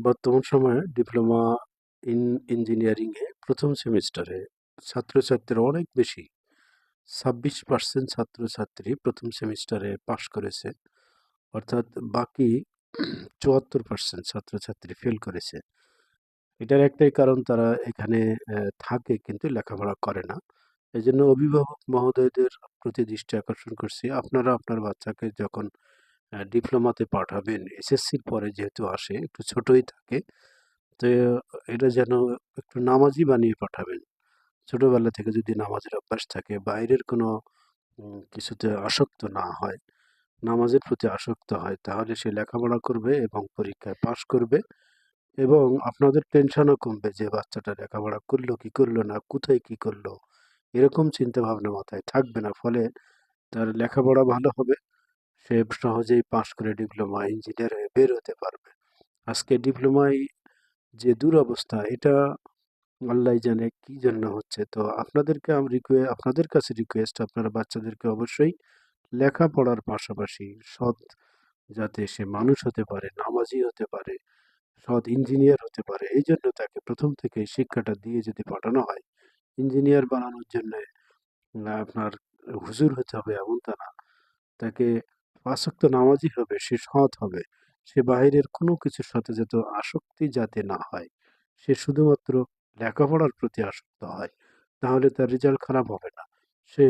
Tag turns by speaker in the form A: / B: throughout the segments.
A: বর্তমান সময়ে diploma in ইঞ্জিনিয়ারিংয়ে ১ম সেমিস্টারে ছাত্রছাত্রীরা অনেক বেশি। ২৬% ছাত্রছাত্রী ১ম সেমিস্টারে পাস করেছে। অর্থাৎ বাকি ৭৪% ছাত্রছাত্রী ফেল করেছে। এটার একটাই কারণ তারা এখানে থাকে কিন্তু লেখাপড়া করে না। এজন্য অভিভাবক মহোদয়দের প্রতি দৃষ্টি আকর্ষণ করছি। আপনারা আপনার বাচ্চাকে যখন ডিপ্লোমাতে পাঠাবেন, এসএসসির পরে যেহেতু আসে, একটু ছোটই থাকে। তো এটা যেন একটু নামাজি বানিয়ে পাঠাবেন। ছোটবেলা থেকে যদি নামাজের অভ্যাস থাকে, বাইরের কোনো কিছুতে আসক্ত না হয়, নামাজের প্রতি আসক্ত হয়, তাহলে সে লেখাপড়া করবে এবং পরীক্ষায় পাস করবে এবং আপনাদের টেনশনও কমবে যে বাচ্চাটা লেখাপড়া করলো কি করলো না, কোথায় কি করলো, এরকম চিন্তাভাবনা মাথায় থাকবে না। ফলে তার লেখাপড়া ভালো হবে, সে সহজেই পাস করে ডিপ্লোমা ইঞ্জিনিয়ার হয়ে বের হতে পারবে। আজকে ডিপ্লোমায় যে দুরবস্থা, এটা আল্লাহই জানে কি জন্য হচ্ছে। তো আপনাদেরকে আপনাদের কাছে রিকোয়েস্ট, আপনারা বাচ্চাদেরকে অবশ্যই লেখাপড়ার পাশাপাশি সৎ, যাতে সে মানুষ হতে পারে, নামাজি হতে পারে, সৎ ইঞ্জিনিয়ার হতে পারে, এই জন্য তাকে প্রথম থেকে শিক্ষাটা দিয়ে যদি পাঠানো হয়, ইঞ্জিনিয়ার বানানোর জন্য আপনার হুজুর হতে হবে এমনটা না। তাকে ৫ ওয়াক্ত নামাজি হবে, সে সৎ হবে। সে বাহিরের কোনো কিছুর সাথে যাতে আসক্তি যাতে না হয়। সে শুধুমাত্র লেখাপড়ার প্রতি আসক্ত হয়। তাহলে তার রেজাল্ট খারাপ হবে না। সে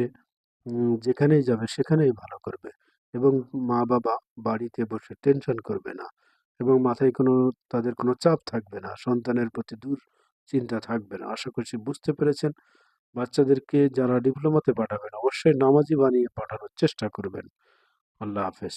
A: যেখানেই যাবে সেখানেই ভালো করবে এবং মা-বাবা বাড়িতে বসে টেনশন করবে না এবং মাথায় তাদের কোনো চাপ থাকবে না। সন্তানের প্রতি দুশ্চিন্তা থাকবে না। আশা করছি বুঝতে পেরেছেন। বাচ্চাদেরকে যারা ডিপ্লোমাতে পাঠাবেন অবশ্যই নামাজি বানিয়ে পাঠানোর চেষ্টা করবেন। আল্লাহ হাফেজ।